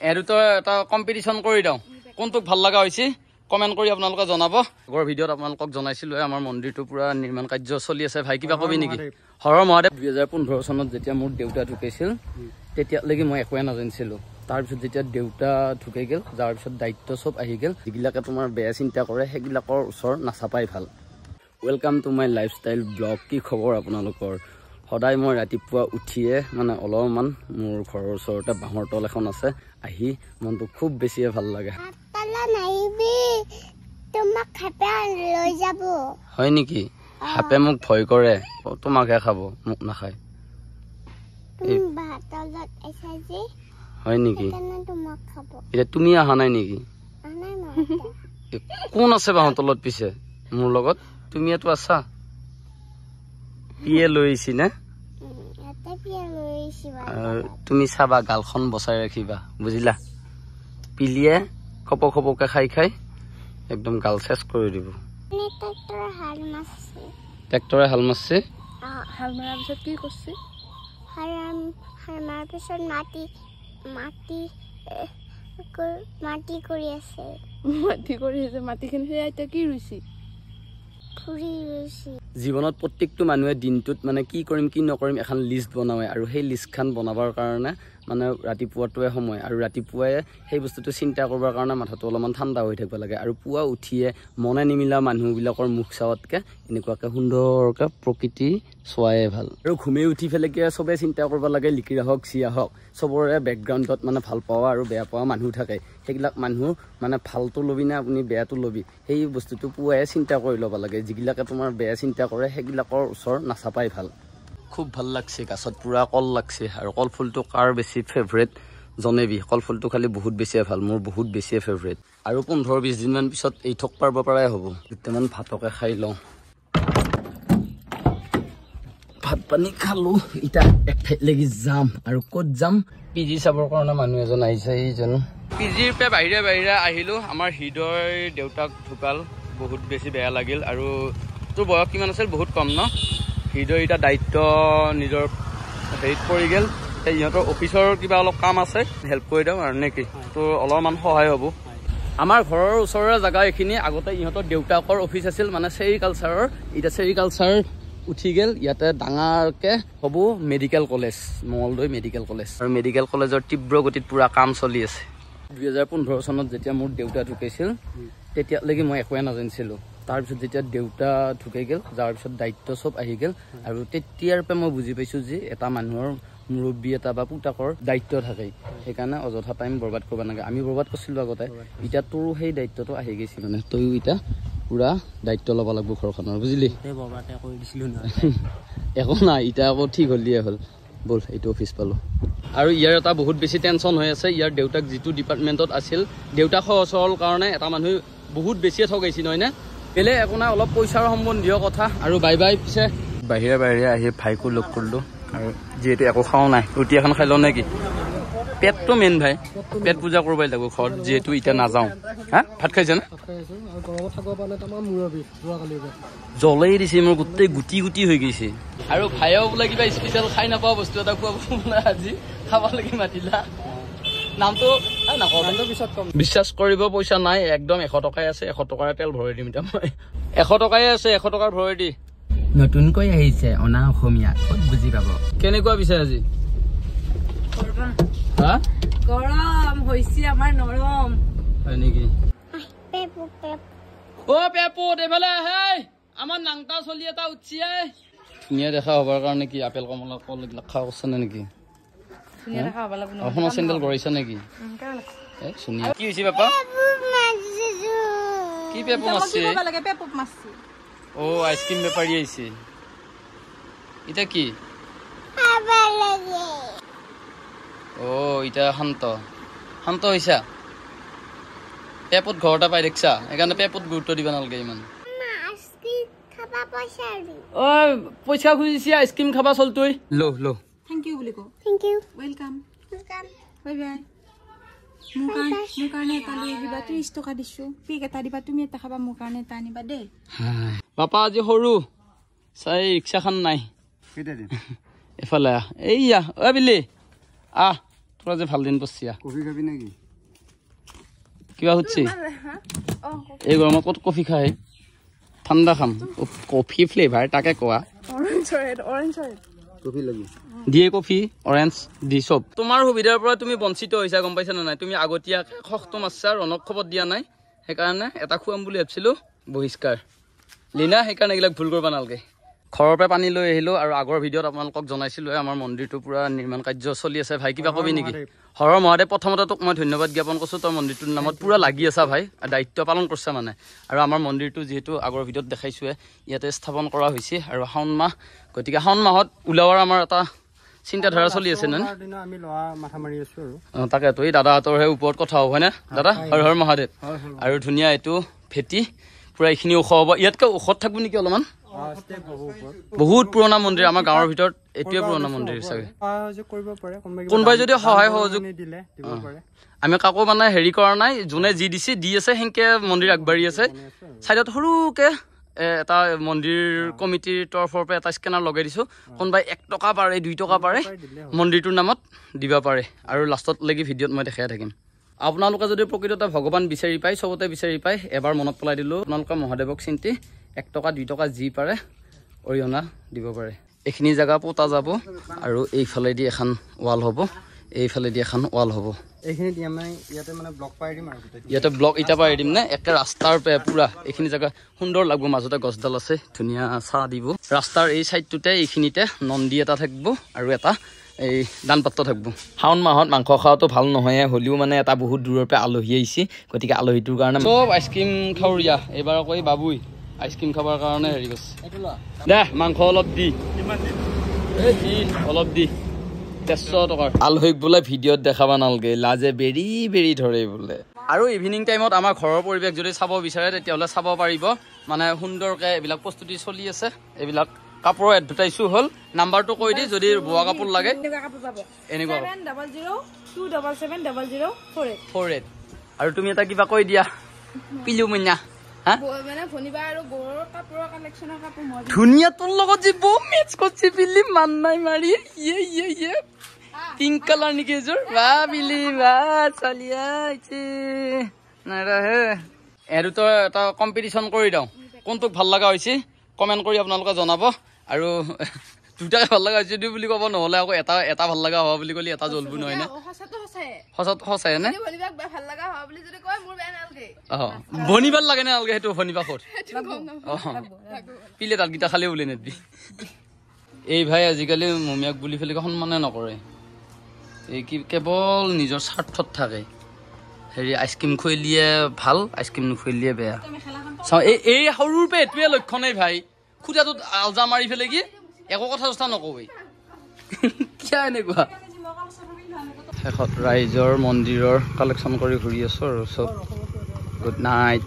এৰুতো এটা কম্পিটিশন কৰি দাও কোনটোক ভাল লগা হৈছে কমেন্ট কৰি আপোনালোকে জনাব আগৰ ভিডিঅ'ত আপোনালোকক জনাইছিলো আমাৰ মন্দিৰটো পুৰা নিৰ্মাণ কাৰ্য চলি আছে ভাই কিবা কবি নেকি হৰ মহাদেৱ 2015 চনত যেতিয়া মোৰ দেউতা ঢুকাইছিল তেতিয়ালৈকে মই একোৱে নাজানিছিলো তাৰপিছত যেতিয়া দেউতা ঢুকাই গেল যাৰ পিছত দায়িত্ব সব আহি গেল যিগিলাকে তোমাৰ বেয়া চিন্তা কৰে সেইগিলাকৰ ওচৰ নাচাপাই ভাল welcome to my lifestyle blog কি খবৰ আপোনালোকৰ সদায় মই ৰাতিপুৱা উঠিয়ে মানে অলপমান মোৰ ঘৰৰ ওচৰতে বাঁহৰ তল এখন আছে আহি মনটো খুব বেছি ভাল লাগে তোমাক খাপে লৈ যাব হয় নেকি খাপে মোক ভয় কৰে তোমাকহে খাব মোক নাখায় তুমি ভাতলত আইছা যে হয় নেকি তোমাক খাব এটা তুমি আহা নাই নেকি আনাই মই কোন আছে বাঁহৰ তলত পিছে মোৰ লগত তুমি এটো আছা পিয়ে লৈছি না এটা পিয়ে লৈছি তুমি চাবা গালখন বচাই ৰাখিবা বুজিলা পিলিয়ে খপক খপকে খাই খাই একদম গাল শেষ কৰি দিব ট্ৰেক্টৰে হাল মাৰছে হাল মাৰাৰ পিছত কি কৰিছে হাল মাৰাৰ পিছত মাটি কৰি আছে মাটিখিনি এতিয়া কি ৰুইছে জীৱনত প্ৰত্যেকটো মানুহে দিনটোত মানে কি কৰিম কি নকৰিম এখন লিষ্ট বনায় আৰু সেই লিষ্টখন বনাবৰ কাৰণে মানে ৰাতিপুৱাটোৱে সময় আৰু ৰাতিপুৱাই সেই বস্তুটো চিন্তা কৰিবৰ কাৰণে মাথাটো অলপমান ঠাণ্ডা হৈ থাকিব লাগে আৰু পুৱা উঠিয়ে মনে নিমিলা মানুহবিলাকৰ মুখ চাৱতকৈ এনেকুৱাকৈ সুন্দৰকৈ প্ৰকৃতি চোৱাই ভাল আৰু ঘুমে উঠি পেলাইকে চবে চিন্তা কৰিব লাগে লিকিৰা হওক চিয়া হওক চবৰে বেকগ্ৰাউণ্ডত মানে ভাল পোৱা আৰু বেয়া পোৱা মানুহ থাকে সেইবিলাক মানুহ মানে ভালটো ল'বি না আপুনি বেয়াটো ল'বি সেই বস্তুটো পুৱাই চিন্তা কৰি ল'ব লাগে যিগিলাকে তোমাৰ বেয়া চিন্তা কৰে সেইগিলাকৰ ওচৰ নাচাপাই ভাল খুব ভাল লাগছে গাছত পুৰা কল লাগছে আৰু কল ফুলটো কাৰ বেছি ফেভৰেট জনেবি কল ফুলটো খালি বহুত বেছিয়ে ভাল মোৰ বহুত বেছিয়ে ফেভৰেট আৰু 15-20 দিনমান পিছত এই থক পাৰব পৰাই হ'ব দুটামান ভাতকে খাই লওঁ ভাত পানী খালো ইটা এক লাগি যাম আৰু ক'ত যাম পিজি চাবৰ কাৰণে মানুহ এজন আহিছে এইজন পিজিৰ পে বাহিৰে বাহিৰে আহিলো আমাৰ হৃদয় দেউতাক ঢুকাল বহুত বেছি বেয়া লাগিল আৰু তোৰ বয়স কিমান আছিল বহুত কম ন হৃদয় এটা দায়িত্ব নিজৰ হেৰিত পৰি গেল ইহঁতৰ অফিচৰ কিবা অলপ কাম আছে হেল্প কৰি দিওঁ আৰু নেকি তোৰ অলপমান সহায় হ'ব আমাৰ ঘৰৰ ওচৰৰে জেগা এইখিনি আগতে ইহঁতৰ দেউতাকৰ অফিচ আছিল মানে চেৰিকালচাৰৰ এতিয়া চেৰিকালচাৰ উঠি গেল ইয়াতে ডাঙৰকে হ'ব medical college Mangaldai medical college আৰু মেডিকেল কলেজৰ তীব্ৰ গতিত পুৰা কাম চলি আছে 2015 চনত যেতিয়া মোৰ দেউতা ঢুকাইছিল তেতিয়ালৈকে মই একোৱে নাজানিছিলো তাৰপিছত যেতিয়া দেউতা ঢুকাই গেল যাৰ পিছত দায়িত্ব সব আহি গেল আৰু তেতিয়াৰ পৰা মই বুজি পাইছো যে এটা মানুহৰ মুৰব্বী এটা বা পুতাকৰ দায়িত্ব থাকে সেইকাৰণে অযথা টাইম বৰবাদ কৰিব নালাগে আমি বৰবাদ কৰিছিলো আগতে এতিয়া তোৰো সেই দায়িত্বটো আহি গৈছে মানে তইও এতিয়া পুৰা দায়িত্ব ল'ব লাগিব ঘৰখনৰ বুজিলি একো নাই এতিয়া আকৌ ঠিক হলিয়ে হ'ল বল এইটো অফিচ পালো আৰু ইয়াৰ এটা বহুত বেছি টেনশ্যন হৈ আছে ইয়াৰ দেউতাক যিটো ডিপাৰ্টমেণ্টত আছিল দেউতাক সহজ হ'ল কাৰণে এটা মানুহ বহুত বেছিয়ে ঠগাইছে নহয় নে বেলে একো নাই অলপ পইচাৰ সম্বন্ধীয় কথা আৰু বাই বাই পিছে বাহিৰে বাহিৰে আহি ভাইকো লগ কৰিলো আৰু যিহেতু একো খাওঁ নাই ৰুটি এখন খাই লওঁ নেকি পেটটো মেইন ভাই পেট পূজা কৰিব লাগিব ঘৰত যিহেতু এতিয়া নাযাওঁ হা ভাত খাইছে না জ্বলাই দিছে মোৰ গোটেই গুটি গুটি হৈ গৈছে আৰু ভাইও বোলে কিবা স্পেচিয়েল খাই নাপাওঁ বস্তু এটা খুৱাব বোলে আজি খাব লাগি মাতিলা নামটো বিশ্বাস কৰিব পইচা নাই একদম 100 টকাই আছে 100 টকাৰ তেল ভৰাই দিম এতিয়া মই 100 টকাই আছে 100 টকাৰ ভৰাই দি নতুনকৈ আহিছে অনা অসমীয়া ক'ত বুজি পাব কেনেকুৱা পিছে আজি হা গৰম হৈছে আমাৰ নৰম হয় নেকি ও পেপু দেফালে হেই আমাৰ নাংটা চলি এটা উঠিছে ধুনীয়া দেখা হবৰ কাৰণে কি আপেল কমলা কল এইবিলাক খাব কৈছে নেকি ধুনীয়া দেখা হ'ব লাগিব অসমত চেণ্ডেল গৰাইছে নেকি ধুনীয়া কি হৈছে বাপা কি পেপু মাছছে ও আইসক্রিম বেপারি আইছে এটা কি ও এটা শান্ত শান্ত হইছা পেপত ঘৰটা পাই দেখছা এখানে পেপত গুৰুত্ব দিবা নালগে ইমান ও পইচা খুজিছি আইসক্রিম খাবা চল তুই লো লো থ্যাংক ইউ বুলি কো thank you welcome bye bye মোৰ কাৰণে এটা লৈ আহিবা 30 টকা দিছো পিক এটা দিবা তুমি এটা খাবা মোৰ কাৰণে এটা আনিবা দে বাপা আজি সৰু চাই ৰিক্সাখন নাই এফালে এইয়া অ বিলি তোরা যে ভাল দিন পড়ছিয়া কফি খাবি নাকি কিবা হচ্ছে এই গরমত কত কফি খায় ঠান্ডা খাম কফি ফ্লেভার তাকে কোয়া কফি লাগি দিয়ে কফি অৰেঞ্জ দি চব তোমাৰ সুবিধাৰ পৰা তুমি বঞ্চিত হৈছা গম পাইছা নাই তুমি আগতীয়াকে খখটো মাছছা ৰনক খবৰ দিয়া নাই সেইকাৰণে এটা খুৱাম বুলি ভাবিছিলো বহিষ্কাৰ লিনা সেইকাৰণে এইবিলাক ভুল কৰিব নালাগে ঘৰৰ পৰা পানী লৈ আহিলো আৰু আগৰ ভিডিঅ'ত আপোনালোকক জনাইছিলো আমাৰ মন্দিৰটো পুৰা নিৰ্মাণ কাৰ্য চলি আছে ভাই কিবা কবি নেকি হৰ মহাদেৱ প্ৰথমতে তোক মই ধন্যবাদ জ্ঞাপন কৰিছো তই মন্দিৰটোৰ নামত পুৰা লাগি আছা ভাই দায়িত্ব পালন কৰিছা মানে আৰু আমাৰ মন্দিৰটো যিহেতু আগৰ ভিডিঅ'ত দেখাইছোৱে ইয়াতে স্থাপন কৰা হৈছে আৰু শাওণ মাহ গতিকে শাওণ মাহত ওলাৱাৰ আমাৰ এটা চিন্তাধাৰা চলি আছে নে আমি লোৱা মাথা মাৰি আছো আৰু তাকেতো এই দাদাহঁতৰ হে ওপৰত কথা হ'ব হয়নে দাদা হৰ হৰ মহাদেৱ আৰু ধুনীয়া এইটো ভেটি পুৰা এইখিনি ওখ হ'ব ইয়াতকৈ ওখত থাকব নেকি অলপমান বহুত পুৰণা মন্দিৰ আমাৰ গাঁৱৰ ভিতৰত এইটোৱে পুৰণা মন্দিৰ চাগে কোনোবাই যদি সহায় সহযোগ আমি কাকো মানে হেৰি কৰা নাই যোনে যি দিছে দি আছে সেনেকে মন্দিৰ আগবাঢ়ি আছে চাইডত সৰুকে এটা মন্দিৰ কমিটিৰ তৰফৰ পৰা এটা স্কেনাৰ লগাই দিছো কোনোবাই 1 টকা পাৰে 2 টকা পাৰে মন্দিৰটোৰ নামত দিবা পাৰে আৰু লাষ্টত লাগি ভিডিঅ'ত মই দেখাই থাকিম আপোনালোকে যদি প্ৰকৃততে ভগৱান বিচাৰি পায় চবতে বিচাৰি পায় এবাৰ মনত পেলাই দিলো আপোনালোকে মহাদেৱক চিন্তি 1 টকা 2 টকা যি পাৰে অৰিহণা দিব পাৰে এইখিনি জায়গা পোতা যাব আৰু এইফালেদি এখন ৱাল হ'ব এইফালেদি এখন ৱাল হ'ব এইখিনি আমি ইয়াতে মানে ব্লক পাই দিম আৰু ইয়াতে ব্লক ইটা পাই দিম না একে ৰাস্তাৰ পে পুৰা এইখিনি জায়গা সুন্দৰ লাগব মাজতে গছডাল আছে ধুনীয়া ছাঁ দিব ৰাস্তাৰ এই সাইডটোতে এইখিনিতে নন্দী এটা থাকিব আৰু এটা এই দানপাত্ৰ থাকিব শাওণ মাহত মাংস খাওয়াটো ভাল নহয় হলিও মানে এটা বহুত দূৰৰ পৰা আলহী আহিছে গতিকে আলহীটোৰ কাৰণে সব আইচক্ৰীম খাওৰিয়া এইবাৰ কৈ বাবুই আইচক্ৰীম খাবৰ কাৰণে হেৰি কৰিছে দে মাংস অলপ দি অলপ দি 100 টকাৰ আলহীক বোলে ভিডিঅ'ত দেখাবা নালগে লাজে বেৰি বেৰি ধৰে বোলে আৰু ইভিনিং টাইমত আমাৰ ঘৰৰ পৰিৱেশ যদি চাব বিচাৰে তেতিয়াহ'লে চাব পাৰিব মানে সুন্দৰকৈ এইবিলাক প্ৰস্তুতি চলি আছে এইবিলাক কাপোৰৰ এডভাৰটাইজো হ'ল নাম্বাৰটো কৈ দি যদি বোৱা কাপোৰ লাগে এনেকুৱা 700277048 আৰু তুমি এটা কিবা কৈ দিয়া পিলু মইনা ধুনীয়া তোৰ লগত যে বম মেচ কৰছে পিলি মান নাই মাৰি ইয়ে ইয়ে ইয়ে পিঙ্ক কালাৰ নেকি এযোৰ বা পিলি বা চালিয়া আইছে নাইৰা হে এৰো তো এটা কম্পিটিশন কৰি দাও কোনটোক ভাল লগা হৈছে কমেন্ট কৰি আপোনালোকে জনাব আৰু দুটাই ভাল লগা হৈছে বুলি ক'ব নহলে আকৌ এটা এটা ভাল লগা হ'ব বুলি ক'লি এটা জ্বলবো নহয় না সঁচাই নে ভনিবাৰ লাগে নে নালাগে সেইটো ভনিবা ক'ত পিলে তাত গীতা খালি উলিয়াই নেদবি এই ভাই আজিকালি মমিয়াক বুলি ফেলি সন্মানে নকৰে এই কি কেৱল নিজৰ স্বাৰ্থত থাকে হেৰি আইচক্ৰীম খুৱাইলিয়ে ভাল আইচক্ৰীম নুখুৱাইলিয়ে বেয়া চাওঁ এই সৰুৰ পৰা এইটোৱে লক্ষণেই ভাই খুটাটোত আলজা মাৰি ফেলে কি একো কথা চথা নকবি কিয় এনেকুৱা শেষত ৰাইজৰ মন্দিৰৰ কালেকশ্যন কৰি ঘূৰি আছো আৰু চব গুড নাইট